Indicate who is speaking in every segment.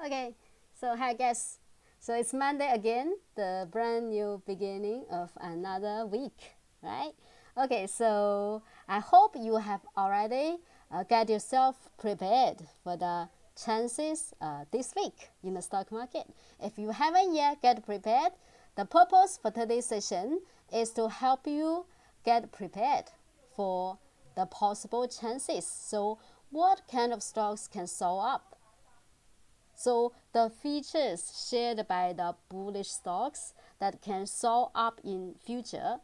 Speaker 1: Okay, so hi guys. So it's Monday again, the brand new beginning of another week, right? Okay, so I hope you have already get yourself prepared for the chances this week in the stock market. If you haven't yet get prepared, the purpose for today's session is to help you get prepared for the possible chances. So what kind of stocks can show up? So the features shared by the bullish stocks that can show up in future,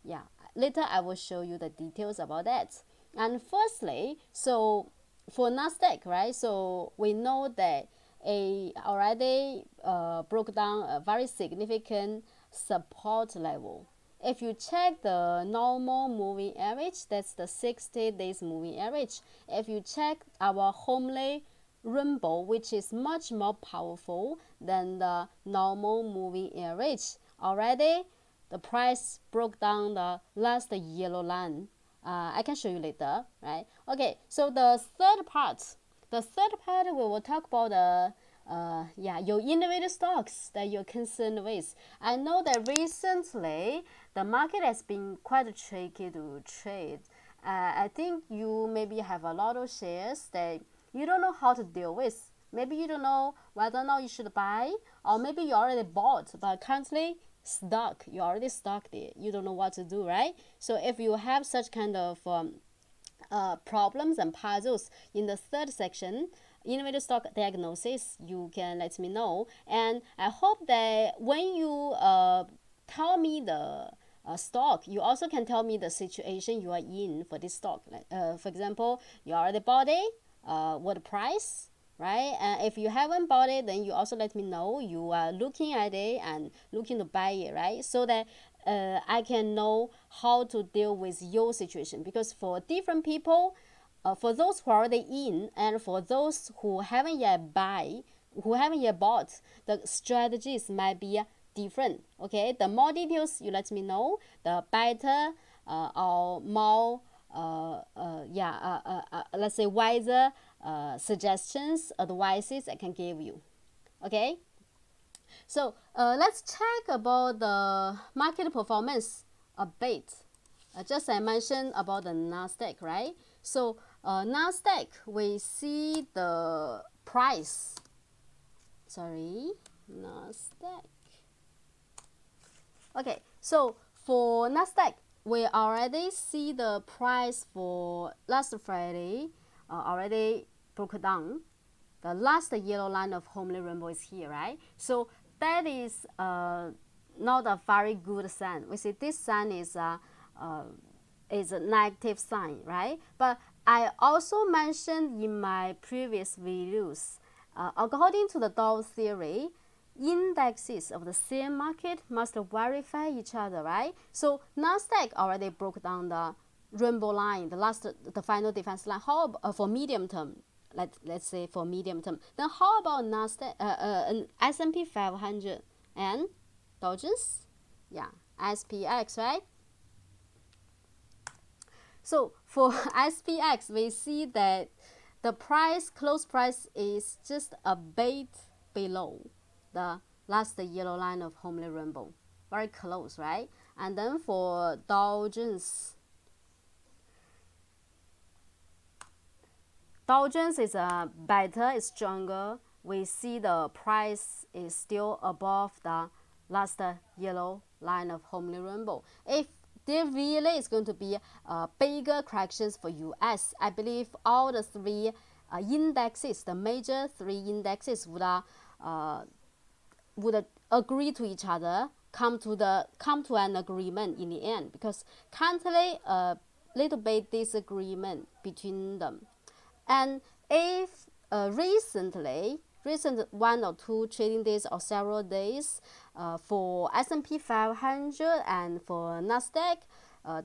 Speaker 1: yeah, later I will show you the details about that. And firstly, so for Nasdaq, right? So we know that a already broke down a very significant support level. If you check the normal moving average, that's the 60 days moving average. If you check our homely rainbow, which is much more powerful than the normal moving average, already the price broke down the last yellow line. I can show you later, right? Okay, so the third part we will talk about the your individual stocks that you're concerned with. I know that recently the market has been quite tricky to trade. I think you maybe have a lot of shares that you don't know how to deal with. Maybe you don't know whether or not you should buy, or maybe you already bought but currently stuck. You already stuck there. You don't know what to do, right? So if you have such kind of problems and puzzles in the third section, individual stock diagnosis, you can let me know. And I hope that when you tell me the stock, you also can tell me the situation you are in for this stock. Like, for example, you already bought it, what price, right? And if you haven't bought it, then you also let me know you are looking at it and looking to buy it, right? So that I can know how to deal with your situation. Because for different people, for those who are already in and for those who haven't yet bought, the strategies might be different. Okay, the more details you let me know, the better or more let's say wiser suggestions, advices I can give you. Okay, so let's check about the market performance a bit. Just I mentioned about the Nasdaq, right? So Nasdaq, we see the price. Sorry, Nasdaq. Okay, so for Nasdaq, we already see the price for last Friday already broke down. The last yellow line of homely rainbow is here, right? So that is not a very good sign. We see this sign is a negative sign, right? But I also mentioned in my previous videos, according to the Dow theory, indexes of the same market must verify each other, right? So Nasdaq already broke down the rainbow line, the final defense line. How about, for medium term? Let's say for medium term. Then how about Nasdaq, S&P 500 and Dow Jones? Yeah, SPX, right? So for SPX, we see that the close price is just a bit below the last yellow line of homely rainbow. Very close, right? And then for Dow Jones, is better, is stronger. We see the price is still above the last yellow line of homely rainbow. If there really is going to be bigger corrections for US, I believe all the three indexes, the major three indexes would agree to each other, come to an agreement in the end, because currently a little bit disagreement between them. And if recent 1 or 2 trading days or several days for S&P 500 and for Nasdaq,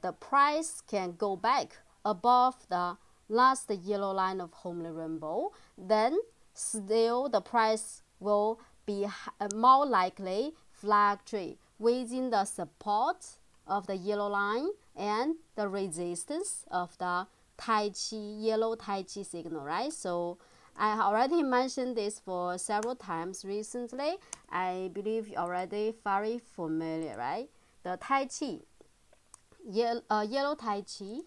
Speaker 1: the price can go back above the last yellow line of homely rainbow, then still the price will be more likely fluctuate within the support of the yellow line and the resistance of the yellow Tai Chi signal, right? So I already mentioned this for several times recently. I believe you're already very familiar, right? The Tai Chi, yellow Tai Chi,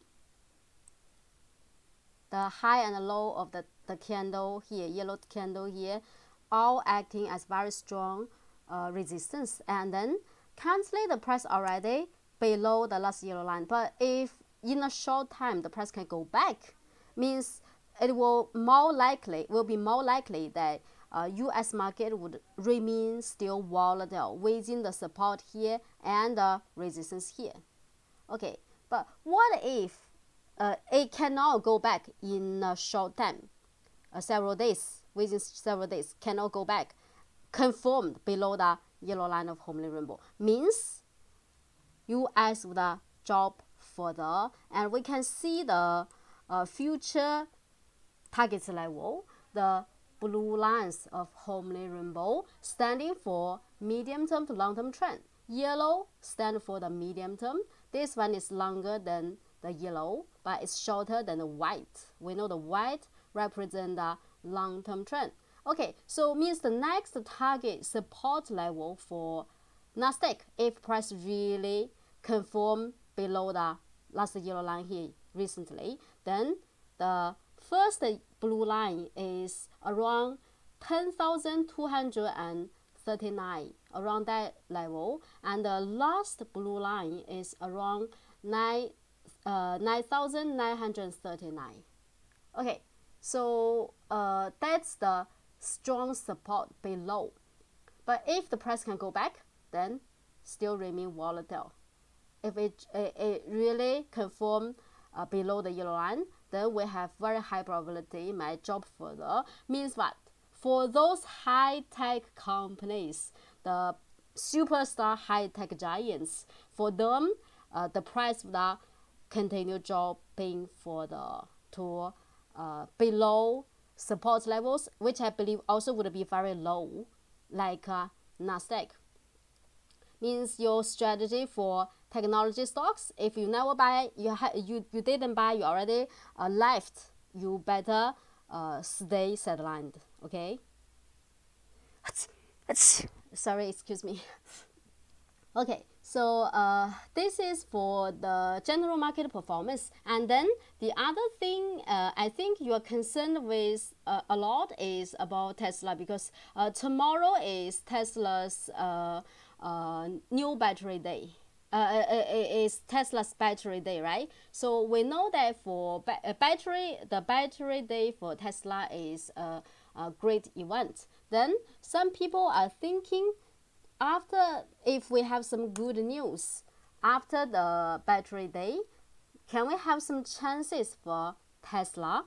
Speaker 1: the high and the low of the candle here, yellow candle here, all acting as very strong resistance. And then currently the price already below the last yellow line. But if in a short time the price can go back, means it will be more likely that U.S. market would remain still volatile within the support here and the resistance here. Okay, but what if it cannot go back in a short time, within several days, cannot go back, confirmed below the yellow line of homely rainbow, means US would drop further, and we can see the future target level, the blue lines of homely rainbow, standing for medium term to long term trend. Yellow stand for the medium term. This one is longer than the yellow, but it's shorter than the white. We know the white represent the long term trend. Okay, so means the next target support level for Nasdaq, if price really confirm below the last yellow line here recently, then the first blue line is around 10,239, around that level, and the last blue line is around 9,939. Okay, so that's the strong support below. But if the price can go back, then still remain volatile. If it really confirm below the yellow line, then we have very high probability it might drop further. Means what? For those high-tech companies, the superstar high-tech giants, for them, the price will continue dropping further to below support levels, which I believe also would be very low, like Nasdaq. Means your strategy for technology stocks, if you never buy, you didn't buy, you already left, you better stay sidelined. Okay. Sorry, excuse me. Okay, so this is for the general market performance. And then the other thing I think you are concerned with a lot is about Tesla, because tomorrow is Tesla's new battery day. Is Tesla's battery day, right? So we know that for the battery day for Tesla is a great event. Then some people are thinking, if we have some good news after the battery day, can we have some chances for Tesla?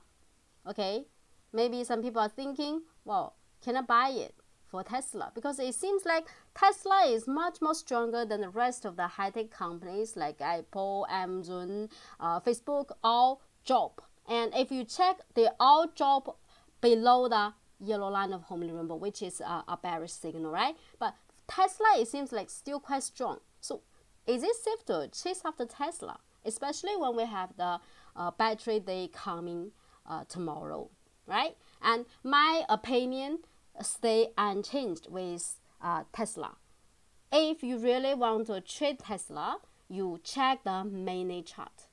Speaker 1: Okay, maybe some people are thinking, well, can I buy it for Tesla? Because it seems like Tesla is much more stronger than the rest of the high-tech companies like Apple, Amazon, Facebook, all drop. And if you check, they all drop below the yellow line of homely rainbow, which is a bearish signal, right? But Tesla, it seems like still quite strong. So is it safe to chase after Tesla, especially when we have the battery day coming tomorrow, right? And my opinion stay unchanged with Tesla. If you really want to trade Tesla, you check the mini chart.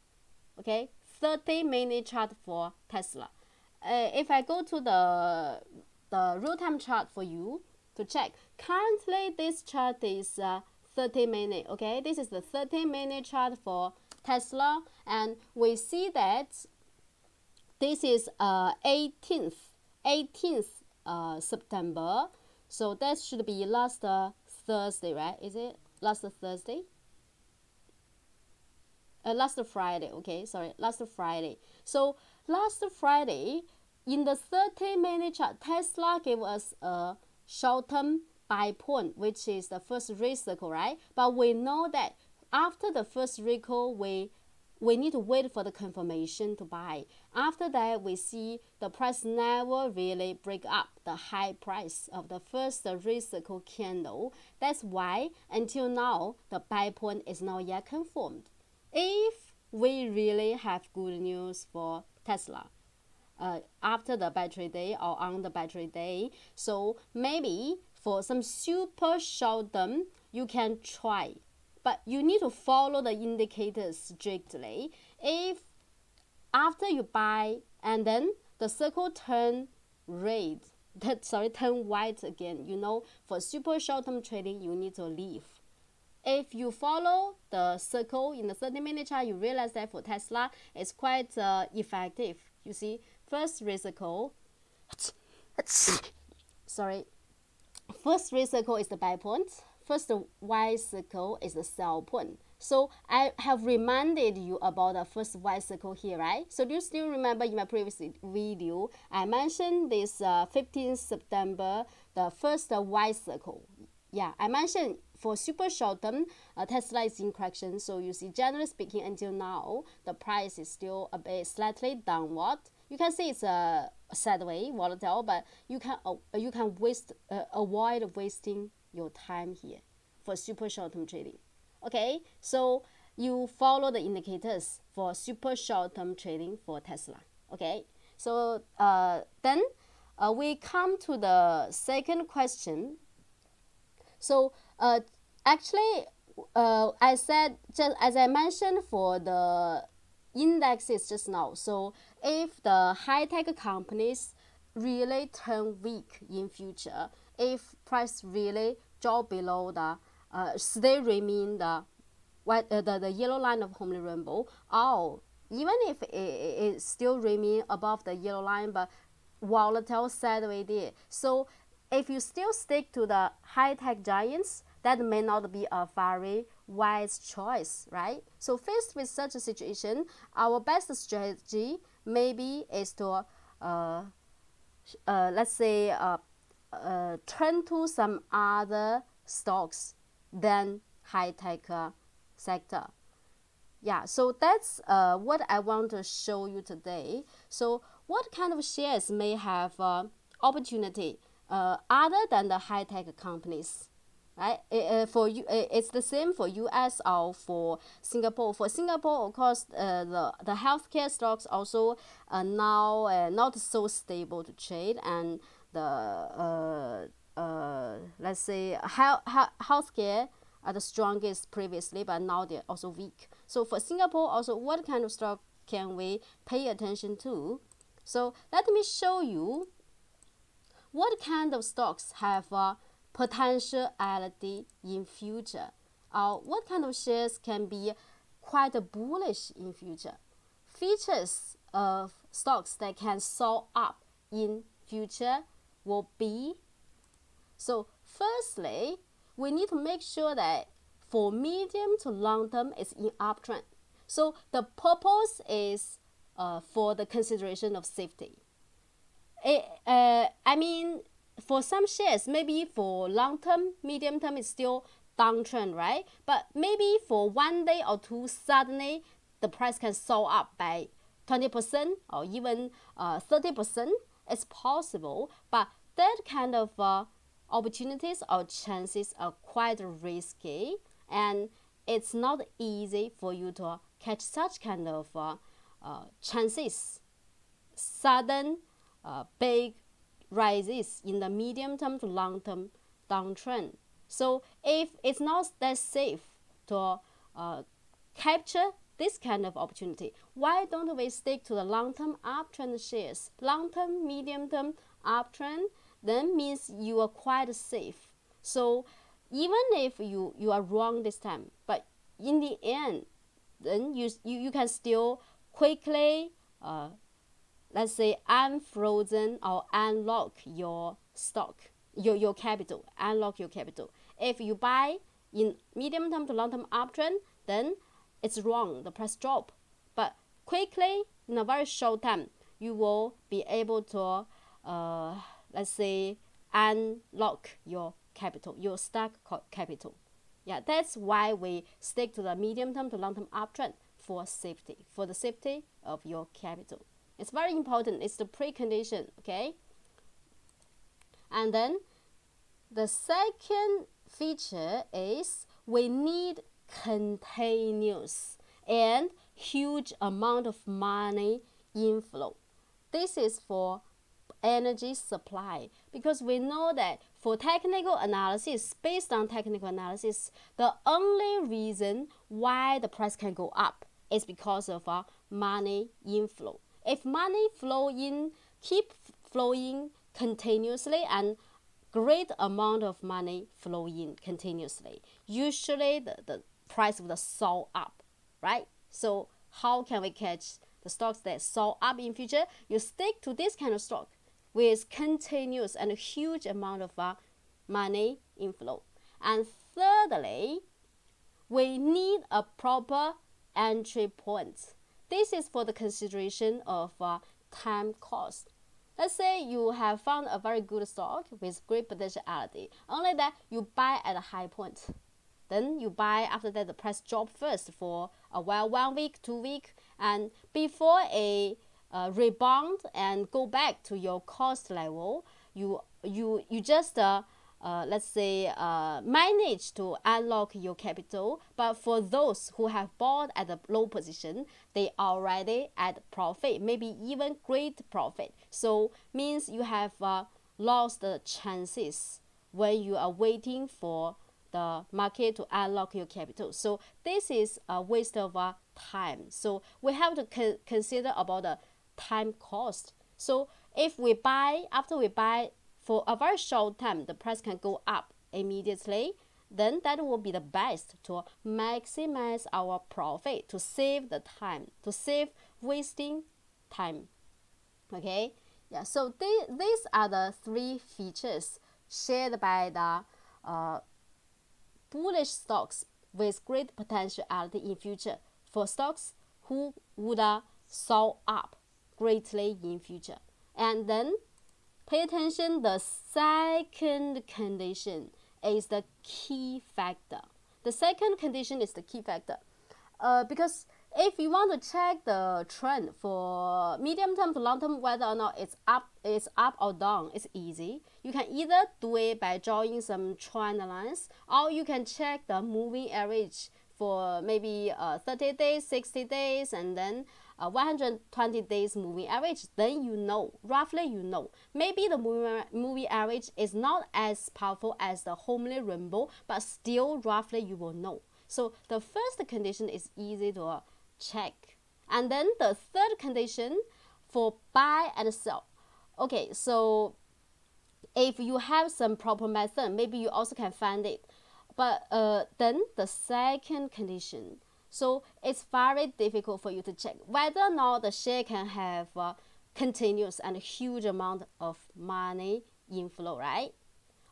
Speaker 1: Okay, 30-minute chart for Tesla. If I go to the real-time chart for you to check, currently this chart is 30-minute. Okay, this is the 30-minute chart for Tesla, and we see that this is 18th September, so that should be last Thursday, right? Is it last Thursday? Last Friday, okay, sorry, last Friday. So last Friday, in the 30-minute chart, Tesla gave us a short-term buy point, which is the first red circle, right? But we know that after the first circle, we need to wait for the confirmation to buy. After that, we see the price never really break up the high price of the first red circle candle. That's why until now, the buy point is not yet confirmed. If we really have good news for Tesla, after the battery day or on the battery day. So maybe for some super short term, you can try, but you need to follow the indicators strictly. If after you buy and then the circle turn red, turn white again, for super short term trading, you need to leave. If you follow the circle in the 30-minute chart, you realize that for Tesla, it's quite effective. You see, first red circle, first red circle is the buy point. First white circle is the sell point. So I have reminded you about the first white circle here, right? So do you still remember in my previous video, I mentioned this 15th September, the first white circle. Yeah, I mentioned for super short term, Tesla is in correction. So you see, generally speaking, until now, the price is still a bit slightly downward. You can see it's a sideways volatile, but you can avoid wasting your time here for super short term trading. Okay, so you follow the indicators for super short term trading for Tesla. Okay, so then we come to the second question. So actually, I said, just as I mentioned for the indexes just now, so if the high-tech companies really turn weak in future, if price really drop below the they remain the yellow line of Homely Rainbow, or even if it still remain above the yellow line but volatile sideways there. So if you still stick to the high-tech giants, that may not be a very wise choice, right? So faced with such a situation, our best strategy maybe is to let's say turn to some other stocks than high-tech sector. Yeah, so that's what I want to show you today. So what kind of shares may have opportunity other than the high-tech companies? Right? For you, it's the same for US or for Singapore. For Singapore, of course, the healthcare stocks also are now not so stable to trade, and the let's say healthcare are the strongest previously, but now they're also weak. So for Singapore, also, what kind of stock can we pay attention to? So let me show you what kind of stocks have potentiality in future, or what kind of shares can be quite bullish in future. Features of stocks that can soar up in future will be, so firstly, we need to make sure that for medium to long term it's in uptrend. So the purpose is for the consideration of safety. I mean, for some shares, maybe for long term, medium term, it's still downtrend, right? But maybe for 1 day or two, suddenly the price can soar up by 20% or even 30%. It's possible, but that kind of opportunities or chances are quite risky, and it's not easy for you to catch such kind of chances. Sudden big rises in the medium term to long term downtrend. So if it's not that safe to capture this kind of opportunity, why don't we stick to the long-term uptrend shares? Long-term, medium-term uptrend, then means you are quite safe. So even if you are wrong this time, but in the end, then you can still quickly let's say unfrozen or unlock your stock, your capital, unlock your capital. If you buy in medium term to long term uptrend, then it's wrong, the price drop. But quickly, in a very short time, you will be able to, let's say, unlock your capital, your stock capital. Yeah, that's why we stick to the medium term to long term uptrend for safety, for the safety of your capital. It's very important. It's the precondition, okay? And then the second feature is we need continuous and huge amount of money inflow. this is for energy supply, because we know that for technical analysis, based on technical analysis, the only reason why the price can go up is because of money inflow. If money flow in, keep flowing continuously, and great amount of money flow in continuously, usually the price will soar up, right? So how can we catch the stocks that soar up in future? You stick to this kind of stock with continuous and a huge amount of money inflow. And thirdly, we need a proper entry point. This is for the consideration of time cost. Let's say you have found a very good stock with great potentiality, only that you buy at a high point. Then you buy after that the price drop first for a while, 1 week, 2 week, and before a rebound and go back to your cost level, you just let's say manage to unlock your capital. But for those who have bought at a low position, they already at profit, maybe even great profit. So means you have lost the chances when you are waiting for the market to unlock your capital. So this is a waste of time. So we have to consider about the time cost. So if we buy, after we buy for a very short time, the price can go up immediately, then that will be the best to maximize our profit, to save the time, to save wasting time. Okay, yeah, so these are the three features shared by the bullish stocks with great potentiality in future, for stocks who would soar up greatly in future. And then pay attention, the second condition is the key factor. The second condition is the key factor. Because if you want to check the trend for medium term to long term, whether or not it's up or down, it's easy. You can either do it by drawing some trend lines, or you can check the moving average for maybe 30 days, 60 days, and then 120 days moving average. Then you know, roughly you know. Maybe the moving average is not as powerful as the homely rainbow, but still roughly you will know. So the first condition is easy to check. And then the third condition for buy and sell. Okay, so if you have some proper method, maybe you also can find it. But then the second condition, so it's very difficult for you to check whether or not the share can have continuous and huge amount of money inflow, right?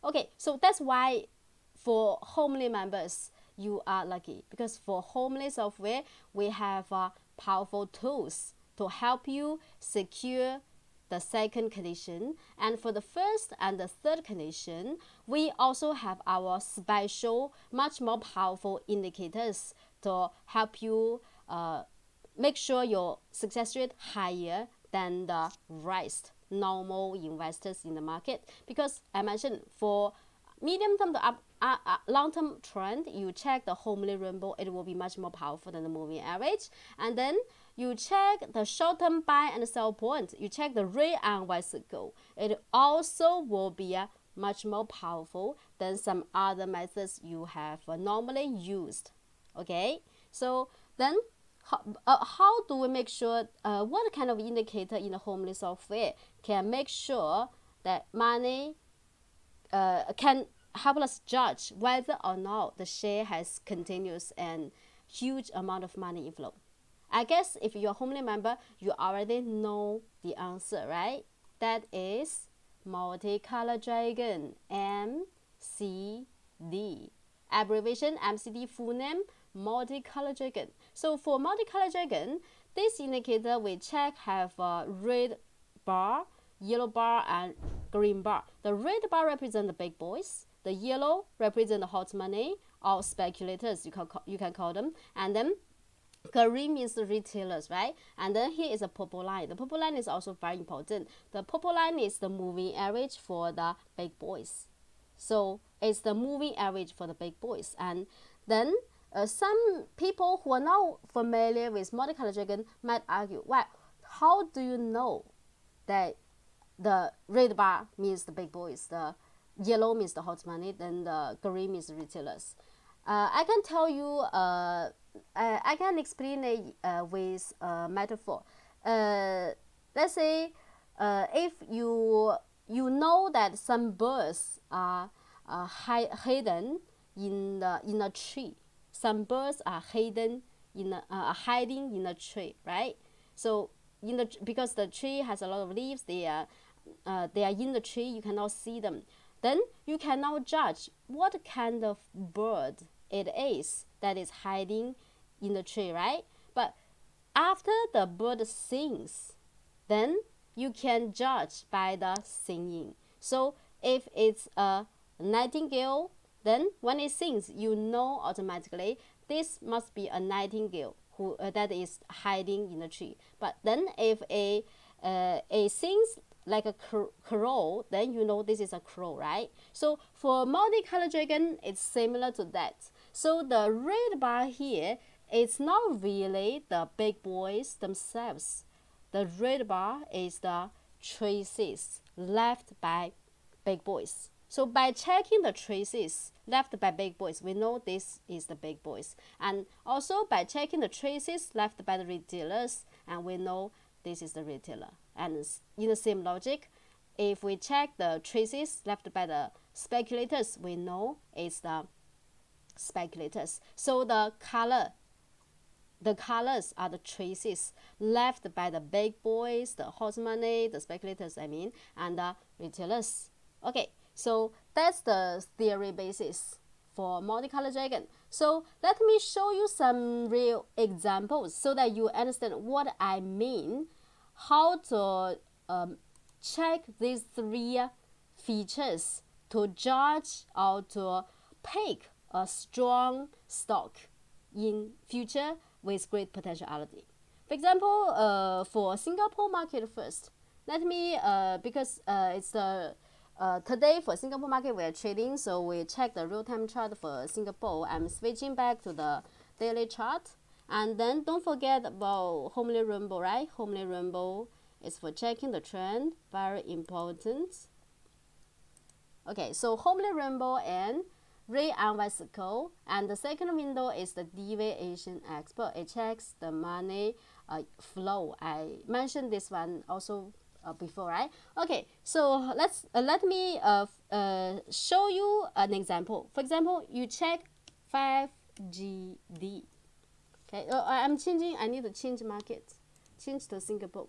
Speaker 1: Okay, so that's why for homely members, you are lucky, because for homely software, we have powerful tools to help you secure the second condition. And for the first and the third condition, we also have our special, much more powerful indicators to help you make sure your success rate higher than the rest normal investors in the market. Because I mentioned, for medium term to long term trend, you check the homely rainbow, it will be much more powerful than the moving average. And then you check the short term buy and sell point, you check the red and white circle, it also will be much more powerful than some other methods you have normally used. Okay, so then how do we make sure, what kind of indicator in the homely software can make sure that money can help us judge whether or not the share has continuous and huge amount of money inflow? I guess if you're a homely member, you already know the answer, right? That is multicolor dragon, MCD. Abbreviation MCD, full name multicolor dragon. So for multicolor dragon, this indicator we check have a red bar, yellow bar, and green bar. The red bar represent the big boys, the yellow represent the hot money or speculators, you can call them, and then green means the retailers, right? And then here is a purple line. The purple line is also very important. The purple line is the moving average for the big boys. So it's the moving average for the big boys. And then some people who are not familiar with multicolor dragon might argue, well, how do you know that the red bar means the big boys, the yellow means the hot money, then the green means retailers. I can tell you, I can explain it with a metaphor. Let's say if you know that some birds are hidden in a tree. Some birds are hidden hiding in a tree, right? So because the tree has a lot of leaves, they are in the tree, you cannot see them. Then you cannot judge what kind of bird it is that is hiding in the tree, right? But after the bird sings, then you can judge by the singing. So if it's a nightingale, then when it sings, you know automatically this must be a nightingale who that is hiding in the tree. But then if a sings like a crow, then you know this is a crow, right? So for multicolored dragon, it's similar to that. So the red bar here, it's not really the big boys themselves. The red bar is the traces left by big boys. So by checking the traces left by big boys, we know this is the big boys. And also by checking the traces left by the retailers, and we know this is the retailer. And in the same logic, if we check the traces left by the speculators, we know it's the speculators. So the colors are the traces left by the big boys, the hot money, the speculators, and the retailers. Okay, so that's the theory basis for multicolored dragon. So let me show you some real examples so that you understand what I mean, how to check these three features to judge or to pick a strong stock in future with great potentiality. For example, for Singapore market first, let me, because it's the today for Singapore market we are trading, so we check the real-time chart for Singapore. I'm switching back to the daily chart, and then don't forget about Homely Rainbow, right? Homely Rainbow is for checking the trend, very important. Okay, so Homely Rainbow and ray and bicycle, and the second window is the deviation expert. It checks the money flow. I mentioned this one also before, right? Okay, so let me show you an example. For example, you check 5GD. Okay, I'm changing. I need to change market. Change to Singapore.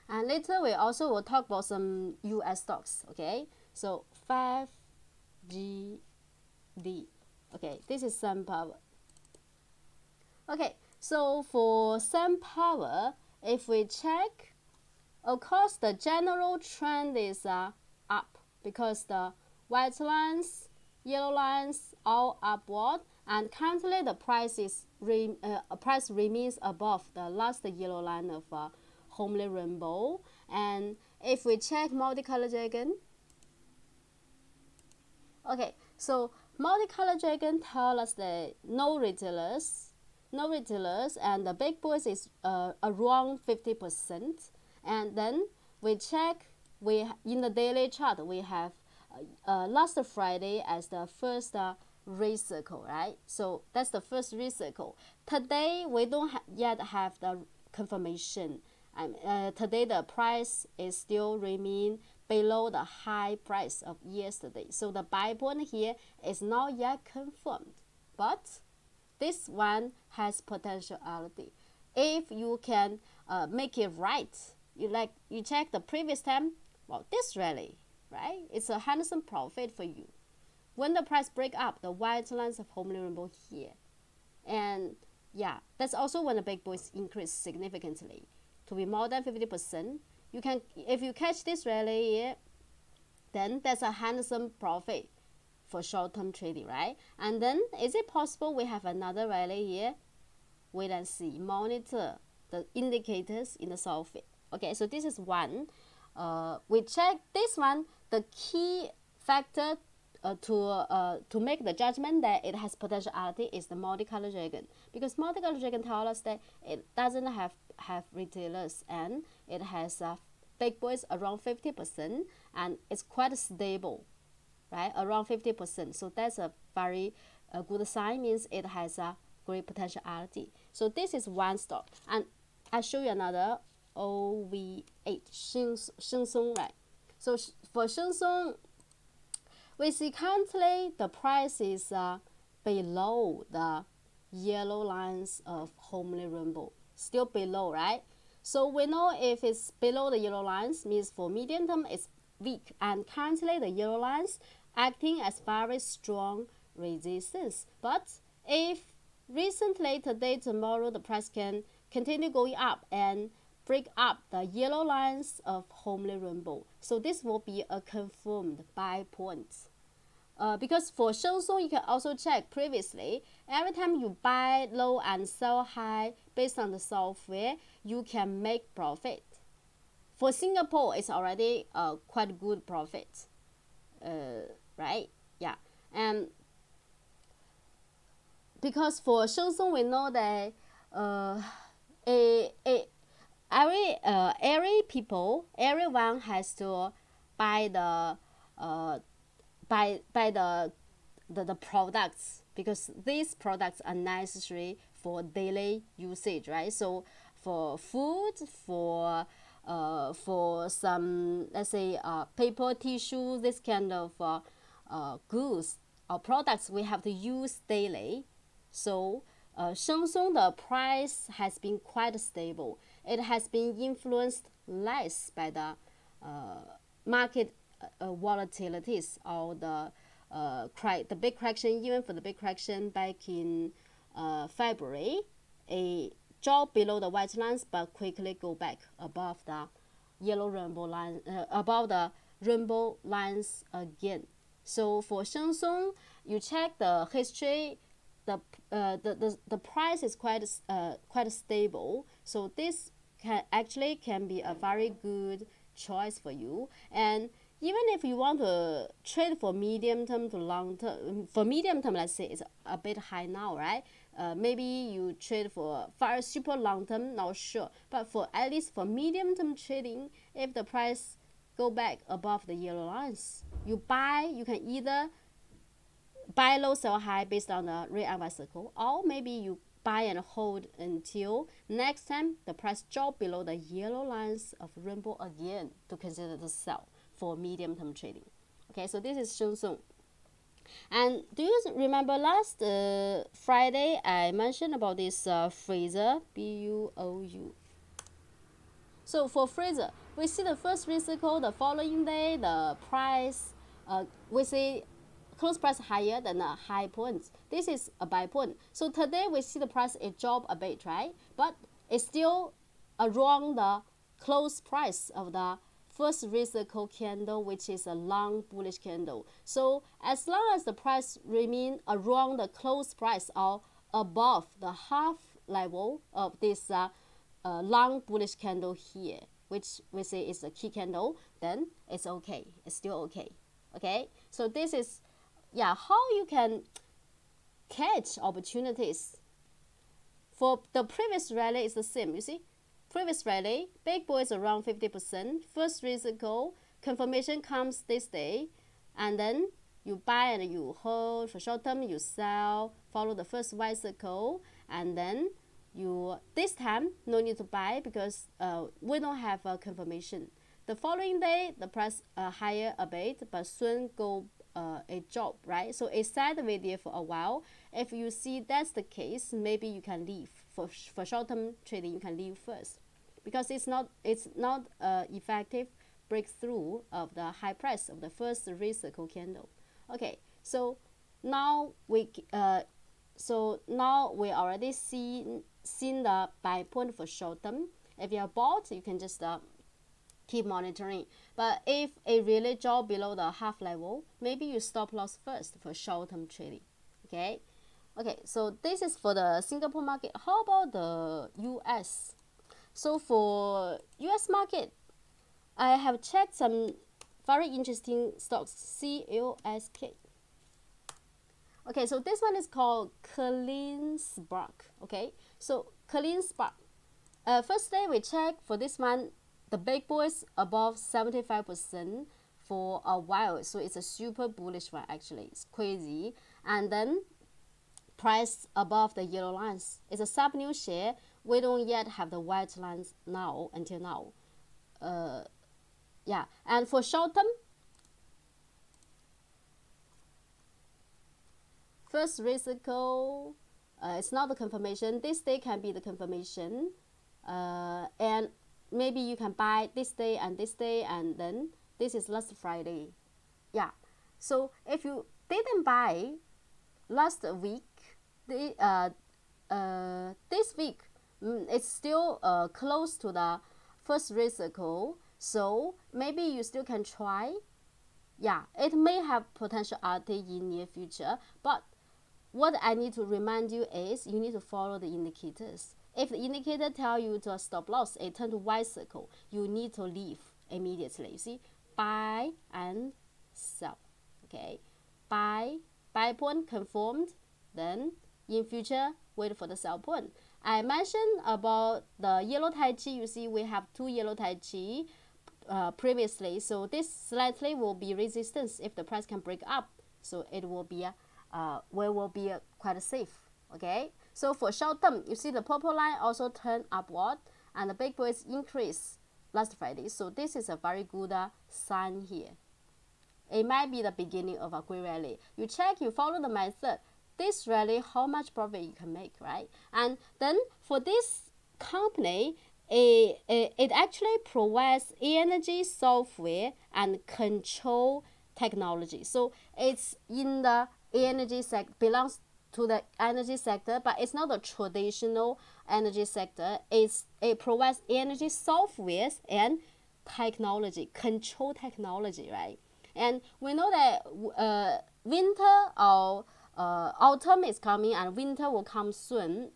Speaker 1: And later we also will talk about some US stocks. Okay, so 5GD. Okay, this is SunPower. Okay, so for SunPower, if we check, of course the general trend is up because the white lines, yellow lines all upward, and currently the price remains above the last yellow line of Homely Rainbow. And if we check multicolored dragon, okay, so multicolored dragon tell us that no retailers, and the big boys is around 50%. And then we check, in the daily chart we have last Friday as the first red circle, right? So that's the first red circle. Today we don't yet have the confirmation. Today the price is still remain below the high price of yesterday. So the buy point here is not yet confirmed, but this one has potentiality. If you can make it right, you check the previous time, well, this rally, right? It's a handsome profit for you. When the price break up the white lines of Homely Rainbow here, and yeah, that's also when the big boys increase significantly to be more than 50%. You can, if you catch this rally here, then that's a handsome profit for short-term trading, right? And then is it possible we have another rally here? Wait and see. Monitor the indicators in the software. Okay, so this is one. We check this one. The key factor to make the judgment that it has potentiality is the multicolor dragon, because multicolor dragon tells us that it doesn't have retailers and it has big boys around 50% and it's quite stable, right, around 50%. So that's a very good sign, means it has a great potentiality. So this is one stock, and I show you another OV8 Sheng right. So for Sheng, we see currently the price is below the yellow lines of homely rainbow, still below, right? So we know if it's below the yellow lines, means for medium term it's weak, and currently the yellow lines acting as very strong resistance. But if recently, today, tomorrow, the price can continue going up and break up the yellow lines of homely rainbow, so this will be a confirmed buy point. Because for Sheng you can also check previously, every time you buy low and sell high based on the software, you can make profit. For Singapore, it's already quite good profit, right? Yeah, and because for Sheng we know that a everyone has to buy the buy the products, because these products are necessary for daily usage, right? So for food, for some, let's say, paper, tissue, this kind of goods or products we have to use daily. So Sheng the price has been quite stable. It has been influenced less by the market volatilities or the big correction. Even for the big correction back in February, a drop below the white lines but quickly go back above the yellow rainbow line, above the rainbow lines again. So for Sheng you check the history, the price is quite stable. So this can be a very good choice for you. And even if you want to trade for medium term to long term, for medium term, let's say it's a bit high now, right? Maybe you trade for very super long term, not sure. But for at least for medium term trading, if the price go back above the yellow lines, you can either buy low, sell high based on the red and white circle, or maybe you buy and hold until next time the price drop below the yellow lines of rainbow again to consider the sell for medium term trading. Okay, so this is Sheng. And do you remember last Friday I mentioned about this Fraser, BUOU? So for Fraser, we see the first cycle, the following day, the price, we see close price higher than the high points. This is a buy point. So today we see the price it drop a bit, right? But it's still around the close price of the first cycle candle, which is a long bullish candle. So as long as the price remain around the close price or above the half level of this long bullish candle here, which we say is a key candle, then it's okay. It's still okay. Okay, so this is how you can catch opportunities. For the previous rally is the same. You see, previous rally, big boys around 50%. First cycle confirmation comes this day, and then you buy and you hold for short term. You sell, follow the first white circle, and then you this time no need to buy because we don't have a confirmation. The following day, the price higher a bit, but soon go a drop, right? So it's sideways there for a while. If you see that's the case, maybe you can leave. For short-term trading, you can leave first, because it's not effective breakthrough of the high price of the first circle candle. Okay, so now we already seen the buy point for short term. If you are bought, you can just keep monitoring. But if it really drop below the half level, maybe you stop loss first for short-term trading. Okay, so this is for the Singapore market. How about the US? So for US market, I have checked some very interesting stocks, CLSK. Okay, so this one is called Clean Spark. Okay, so Clean Spark. First day we check for this one, the big boys above 75% for a while. So it's a super bullish one actually. It's crazy. And then price above the yellow lines. It's a sub new share. We don't yet have the white lines now until now. Yeah, and for short term, first residual, it's not the confirmation. This day can be the confirmation, and maybe you can buy this day, and then this is last Friday. Yeah, so if you didn't buy last week, this week, it's still close to the first residual, so maybe you still can try. Yeah, it may have potential RT in near future, but what I need to remind you is you need to follow the indicators. If the indicator tell you to a stop loss, a turn to Y circle, you need to leave immediately. You see, buy and sell. Okay, buy point confirmed, then in future wait for the sell point. I mentioned about the yellow Tai Chi. You see, we have two yellow Tai Chi previously, so this slightly will be resistance if the price can break up. So it will be quite safe. Okay, so for short term, you see the purple line also turn upward and the big boys increase last Friday. So this is a very good sign here. It might be the beginning of a great rally. You check, you follow the method. This rally, how much profit you can make, right? And then for this company, it actually provides energy software and control technology. So it's in the energy sector, belongs to the energy sector, but it's not the traditional energy sector. It provides energy software and technology, control technology, right? And we know that winter or autumn is coming and winter will come soon,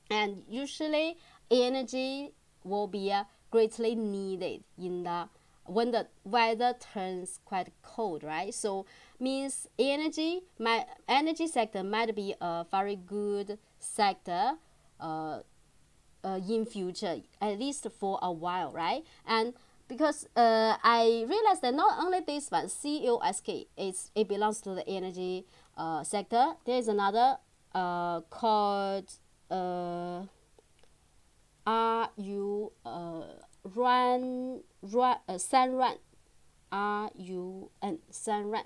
Speaker 1: and usually energy will be greatly needed in the when the weather turns quite cold, right? So means energy sector might be a very good sector in future, at least for a while, right? And because I realized that not only this one, CLSK, it belongs to the energy sector. There is another called RU Sunrun, RUN Sunrun.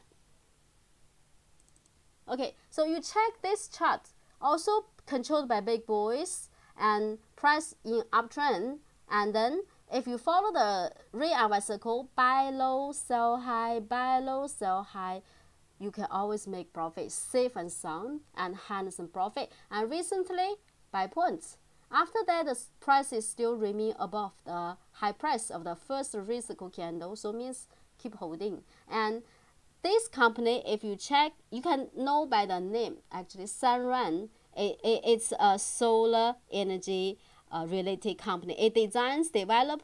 Speaker 1: Okay, so you check this chart, also controlled by big boys and price in uptrend, and then if you follow the red and white circle, buy low, sell high, buy low, sell high, you can always make profit, safe and sound, and handsome profit. And recently, buy points. After that, the price is still remain above the high price of the first residual candle, so means keep holding. And this company, if you check, you can know by the name. Actually, Sunrun, it's a solar energy related company. It designs, develop,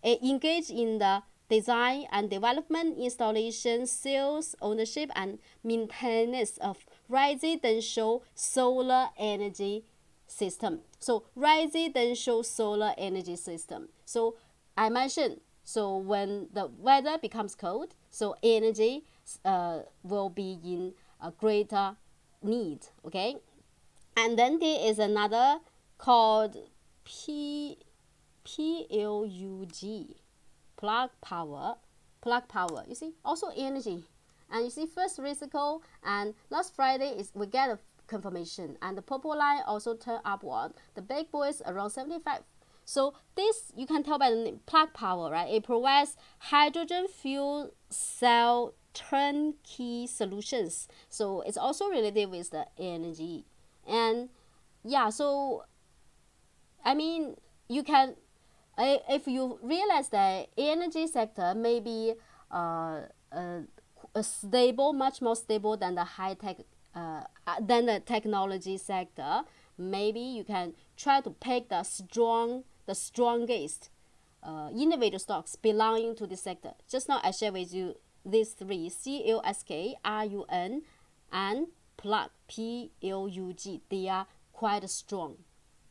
Speaker 1: engage in the design and development, installation, sales, ownership, and maintenance of residential solar energy system. So residential solar energy system. So I mentioned, so when the weather becomes cold, so energy will be in a greater need. Okay, and then there is another called PLUG, plug power. You see, also energy. And you see, first residual and last Friday is we get a confirmation, and the purple line also turned upward. The big boys around 75. So this you can tell by the name, plug power, right? It provides hydrogen fuel cell turnkey solutions. So it's also related with the energy. And yeah, so I mean, you can, if you realize that energy sector may be stable, much more stable than the high tech, than the technology sector, maybe you can try to pick the strong the strongest individual stocks belonging to this sector. Just now I shared with you these three: CLSK, RUN, and plug, PLUG. They are quite strong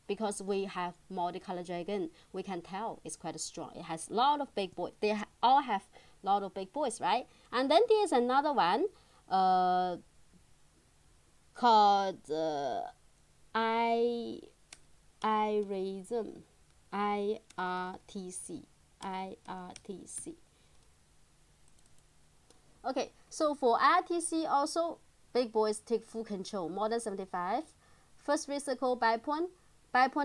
Speaker 1: because we have multicolor dragon. We can tell it's quite strong. It has a lot of big boys. They all have a lot of big boys, right? And then there's another one called IRISM, IRTC. Okay, so for IRTC also, big boys take full control, more than 75. First recycle buy point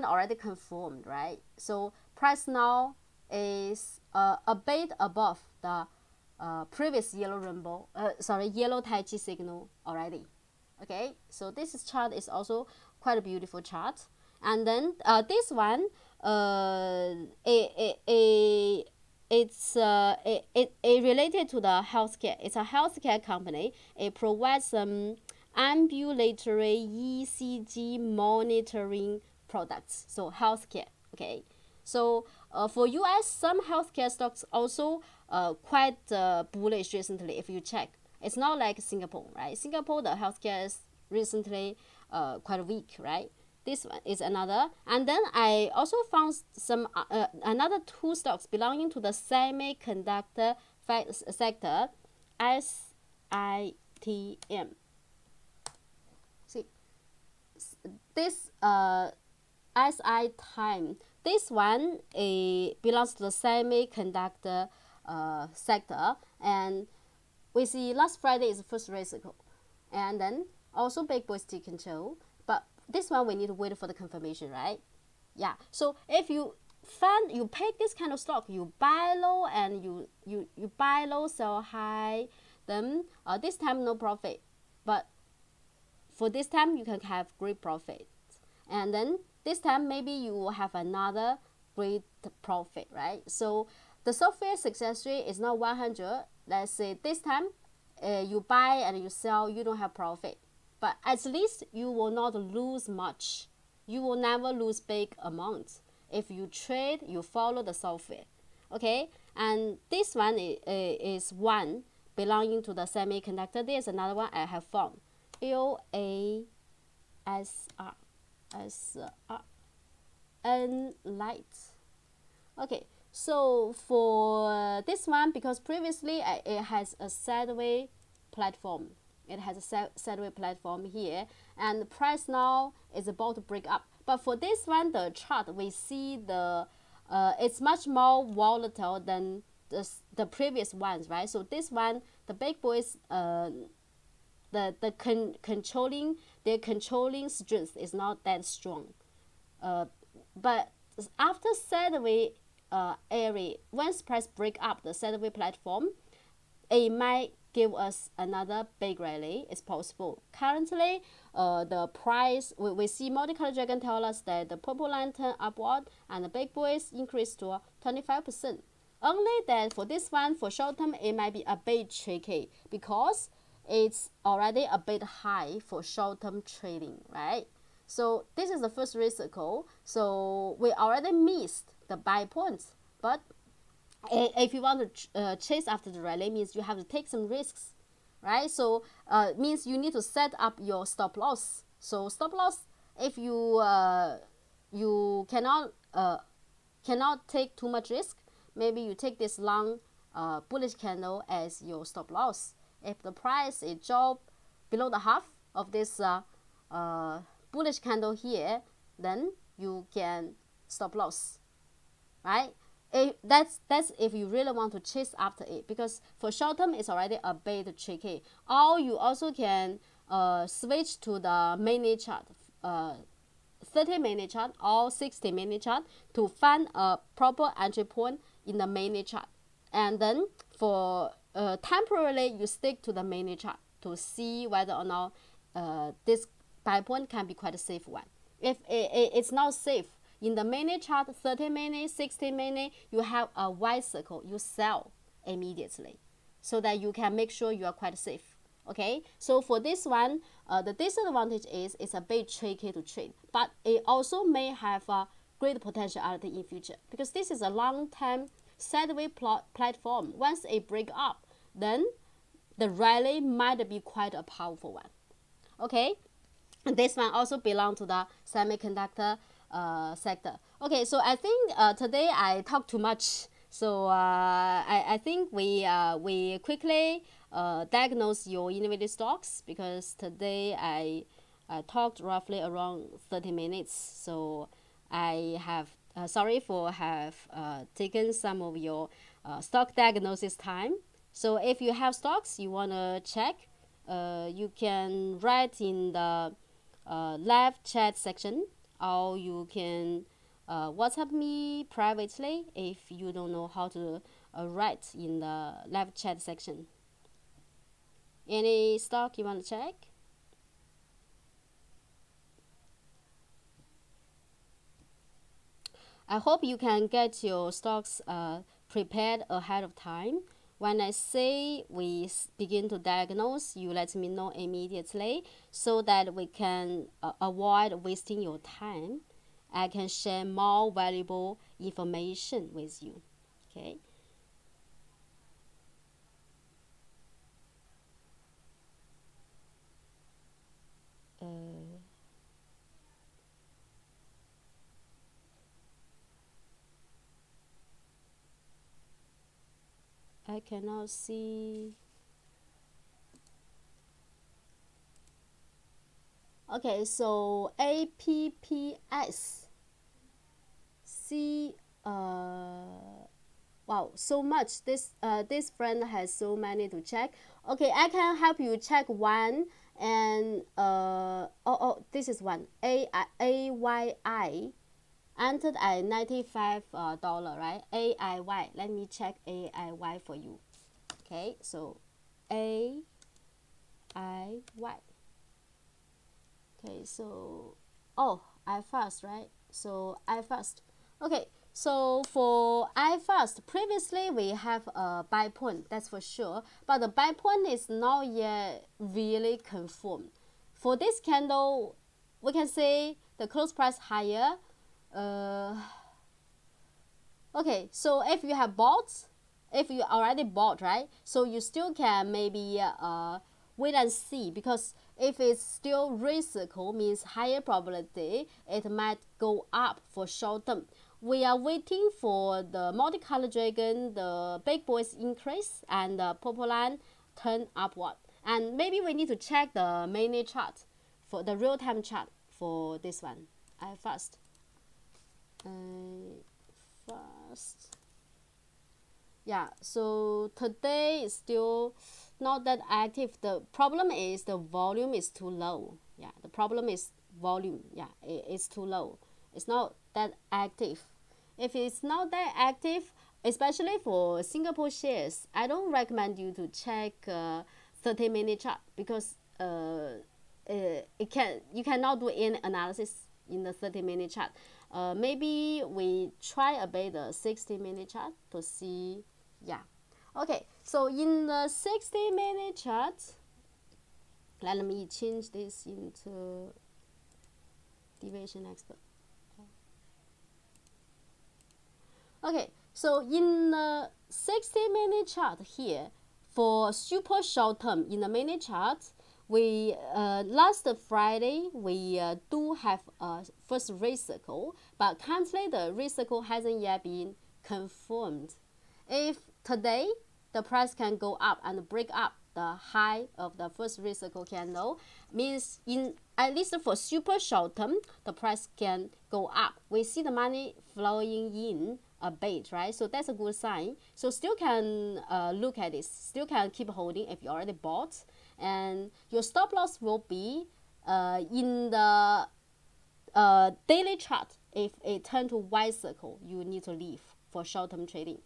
Speaker 1: already confirmed, right? So price now is a bit above the previous yellow Tai Chi signal already. Okay, so this chart is also quite a beautiful chart. And then this one, it's related to the healthcare. It's a healthcare company. It provides some ambulatory ECG monitoring products. So healthcare. Okay. So for US, some healthcare stocks also quite bullish recently. If you check, it's not like Singapore, right? Singapore, the healthcare is recently quite weak, right? This one is another. And then I also found some another two stocks belonging to the semiconductor sector, SITM. See, this SITM, this one belongs to the semiconductor sector, and we see last Friday is the first rate cycle, and then also big boys take control, but this one we need to wait for the confirmation, right? Yeah, so if you pick this kind of stock, you buy low and you buy low, sell high, then this time no profit, but for this time you can have great profit, and then this time maybe you will have another great profit, right? So the software success rate is not 100. Let's say this time you buy and you sell, you don't have profit, but at least you will not lose much. You will never lose big amounts if you trade, you follow the software. Okay, and this one is one belonging to the semiconductor. There's another one I have found, LASR, Light. Okay, so for this one, because previously it has a sideways platform. It has a sideways platform here, and the price now is about to break up. But for this one, the chart, we see the it's much more volatile than the previous ones, right? So this one, the big boys, controlling strength is not that strong. But after sideways area, once price break up the sideways platform, it might give us another big rally. It's possible. Currently, the price, we see multicolor dragon tell us that the purple line turn upward and the big boys increase to 25%. Only that for this one, for short term, it might be a bit tricky because it's already a bit high for short term trading, right? So this is the first rate cycle. So we already missed the buy points, but if you want to chase after the rally, means you have to take some risks, right? So means you need to set up your stop loss. So stop loss, if you you cannot take too much risk, maybe you take this long bullish candle as your stop loss. If the price is drop below the half of this bullish candle here, then you can stop loss, right? That's if you really want to chase after it, because for short term it's already a bit tricky. Or you also can switch to the minute chart, 30-minute chart or 60-minute chart to find a proper entry point in the minute chart, and then for temporarily you stick to the minute chart to see whether or not this buy point can be quite a safe one. If it's not safe, in the minute chart, 30 minutes, 60 minutes, you have a white circle, you sell immediately so that you can make sure you are quite safe. Okay, so for this one, the disadvantage is it's a bit tricky to trade, but it also may have great potentiality in future, because this is a long-term sideways platform. Once it break up, then the rally might be quite a powerful one. Okay, and this one also belong to the semiconductor sector. Okay, so I think today I talked too much. So I think we quickly diagnose your individual stocks, because today I talked roughly around 30 minutes. So I have sorry for have taken some of your stock diagnosis time. So if you have stocks you want to check, you can write in the live chat section, or you can WhatsApp me privately if you don't know how to write in the live chat section. Any stock you want to check? I hope you can get your stocks prepared ahead of time. When I say we begin to diagnose, you let me know immediately so that we can avoid wasting your time. I can share more valuable information with you. Okay. I cannot see. Okay, so APPS. See, wow, so much. This friend has so many to check. Okay, I can help you check one, and this is one. AYI entered at $95, right? AIY. Let me check AIY for you. Okay, so AIY. Okay, so I first, right? So I first. Okay, so for I first, previously we have a buy point, that's for sure, but the buy point is not yet really confirmed. For this candle, we can say the close price higher. Okay, so if you have bought, if you already bought, right, so you still can maybe wait and see, because if it's still recycle, means higher probability it might go up for short term. We are waiting for the multicolor dragon, the big boys increase, and the purple line turn upward. And maybe we need to check the mini chart, for the real-time chart for this one. I first. Yeah, so today is still not that active. The problem is the volume is too low. Yeah, the problem is volume. Yeah, it's too low. It's not that active. If it's not that active, especially for Singapore shares, I don't recommend you to check 30-minute chart, because you cannot do any analysis in the 30-minute chart. Maybe we try a bit the 60-minute chart to see. Yeah, okay, so in the 60-minute chart, let me change this into deviation expert. Okay, so in the 60-minute chart here, for super short term in the minute chart, we last Friday we do have a first recycle, but currently the recycle hasn't yet been confirmed. If today the price can go up and break up the high of the first recycle candle, means in at least for super short term the price can go up. We see the money flowing in a bit, right? So that's a good sign. So still can look at this, still can keep holding if you already bought, and your stop loss will be in the daily chart. If it turn to white circle, you need to leave for short-term trading.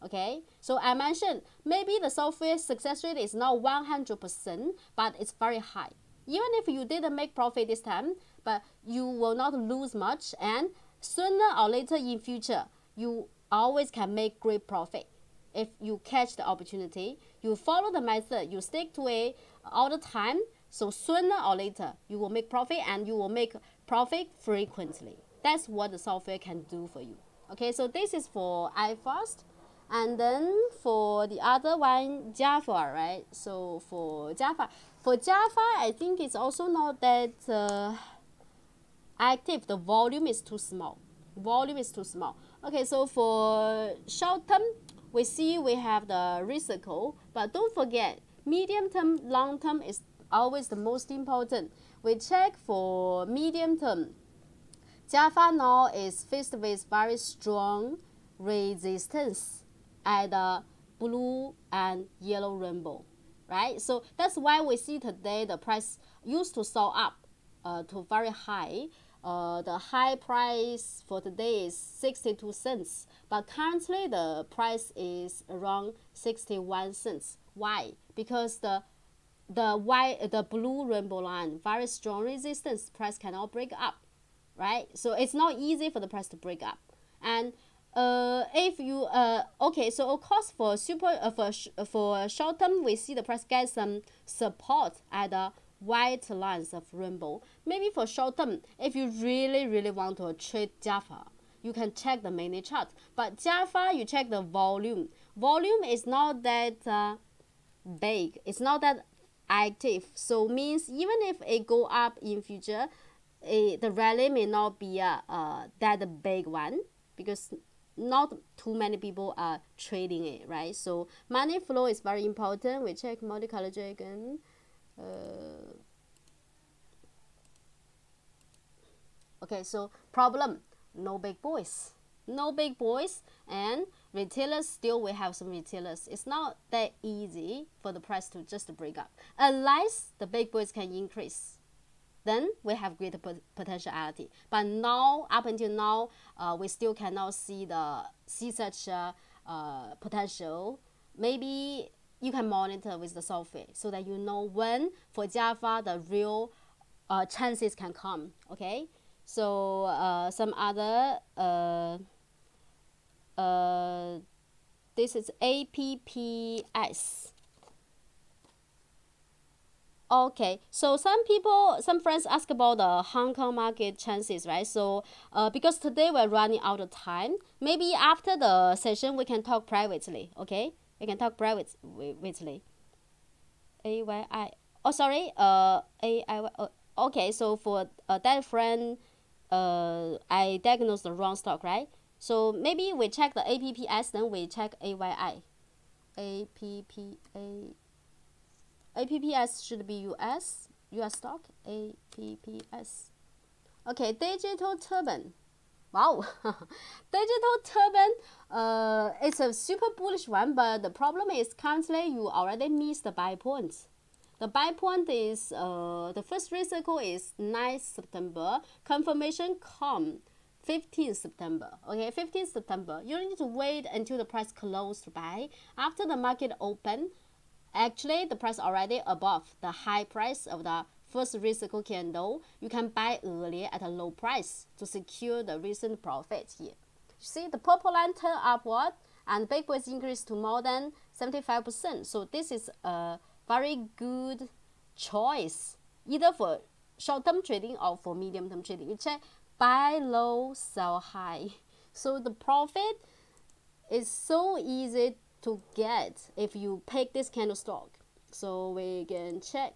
Speaker 1: Okay, so I mentioned maybe the software success rate is not 100%, but it's very high. Even if you didn't make profit this time, but you will not lose much, and sooner or later in future you always can make great profit. If you catch the opportunity, you follow the method, you stick to it all the time, so sooner or later you will make profit, and you will make profit frequently. That's what the software can do for you. Okay, so this is for iFast. And then for the other one, Java, right? So for Java, I think it's also not that active. The volume is too small. Okay, so for short term, we see we have the reciprocal, but don't forget, medium term, long term is always the most important. We check for medium term. Java now is faced with very strong resistance at the blue and yellow rainbow, right? So that's why we see today the price used to soar up to very high. The high price for today is 62 cents, but currently the price is around 61 cents. Why? Because the blue rainbow line, very strong resistance, price cannot break up, right? So it's not easy for the price to break up. And if you okay, so of course for for short term, we see the price get some support at the white lines of rainbow. Maybe for short term, if you really want to trade Java, you can check the mini chart. But Java, you check the volume. Volume is not that big. It's not that active. So means even if it go up in future, the rally may not be that big one, because not too many people are trading it, right? So money flow is very important. We check multicolor dragon. Okay, so problem, no big boys, and retailers, still we have some retailers. It's not that easy for the price to just break up unless the big boys can increase, then we have greater potentiality. But now, up until now, we still cannot see such potential. Maybe you can monitor with the software so that you know when for Java the real chances can come. Okay, so some other this is APPS. Okay, so some friends ask about the Hong Kong market chances, right? So because today we're running out of time, maybe after the session we can talk privately. Okay, we can talk privately. AYI. Oh, sorry. AIY. Okay, so for that friend, I diagnosed the wrong stock, right? So maybe we check the APPS, then we check AYI. APPS should be US stock. APPS. Okay, digital turban. Wow, digital turban. It's a super bullish one, but the problem is currently you already missed the buy point. The buy point is the first reciprocal is 9th September. Confirmation come 15th September. Okay, 15th September. You need to wait until the price closed by. After the market open, actually the price already above the high price of the first reciprocal candle. You can buy earlier at a low price to secure the recent profit here. See the purple line turn upward and big boys increase to more than 75%. So this is a very good choice either for short-term trading or for medium-term trading. You check buy low, sell high. So the profit is so easy to get if you pick this candle stock. So we can check.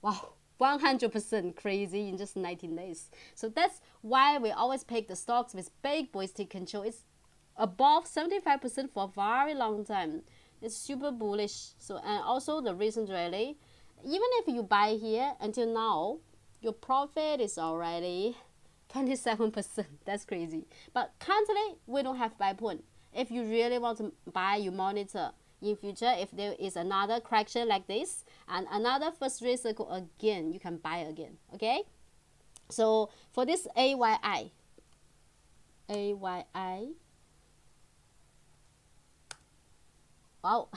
Speaker 1: Wow, 100% crazy in just 19 days. So that's why we always pick the stocks with big boys take control. It's above 75% for a very long time. It's super bullish. So and also the recent rally, even if you buy here until now, your profit is already 27%. That's crazy. But currently we don't have buy point. If you really want to buy, you monitor. In future, if there is another correction like this and another first reciprocal again, you can buy again. Okay, so for this AYI, wow.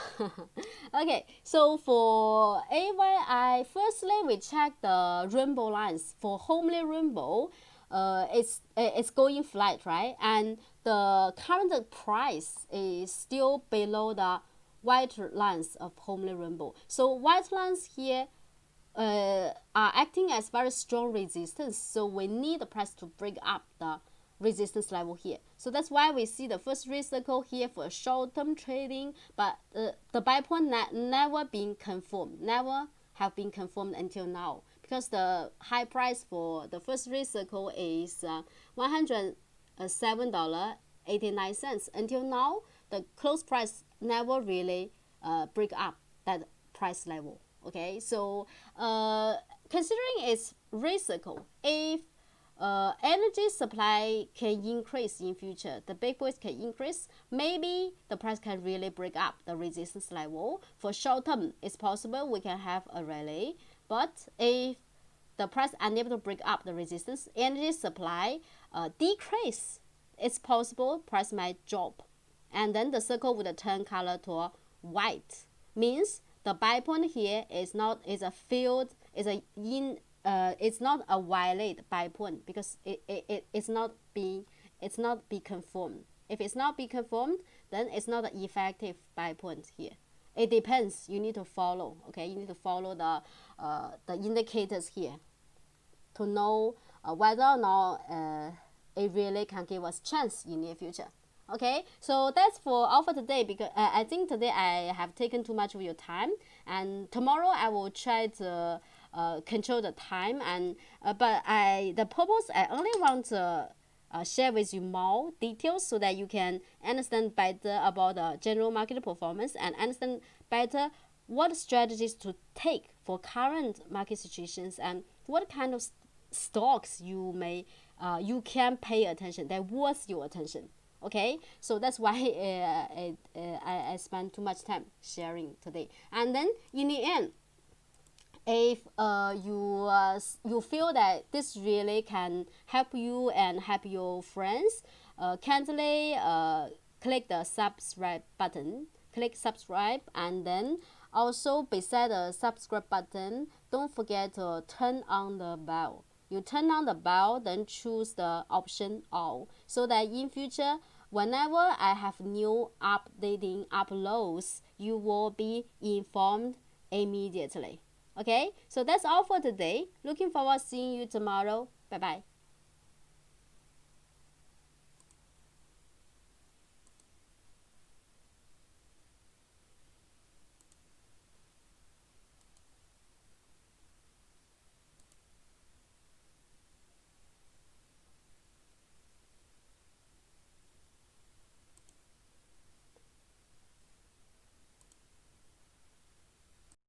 Speaker 1: Okay, so for AYI, firstly we check the rainbow lines. For homely rainbow, it's going flat, right? And the current price is still below the white lines of homely rainbow. So white lines here are acting as very strong resistance. So we need the price to break up the resistance level here. So that's why we see the first red circle here for short-term trading, but the buy point never been confirmed, never have been confirmed until now, because the high price for the first red circle is $107.89. Until now, the close price never really break up that price level. Okay, so considering its risical, if energy supply can increase in future, the big boys can increase, maybe the price can really break up the resistance level. For short term, it's possible we can have a rally, but if the price unable to break up the resistance, energy supply decrease, it's possible price might drop, and then the circle would turn color to white, means the buy point here is a field, is a in it's not a valid buy point, because it's not be confirmed. If it's not be confirmed, then it's not an effective buy point here. It depends, you need to follow. Okay, you need to follow the indicators here to know whether or not it really can give us chance in near future. Okay, so that's for all for today, because I think today I have taken too much of your time, and tomorrow I will try to control the time, and but the purpose, I only want to share with you more details so that you can understand better about the general market performance and understand better what strategies to take for current market situations, and what kind of stocks you can pay attention, that worth your attention. Okay, so that's why I spent too much time sharing today. And then in the end, if you feel that this really can help you and help your friends, kindly click the subscribe button, click subscribe, and then also beside the subscribe button, don't forget to turn on the bell. You turn on the bell, then choose the option all, so that in future, whenever I have new updating uploads, you will be informed immediately. Okay, so that's all for today. Looking forward to seeing you tomorrow. Bye bye.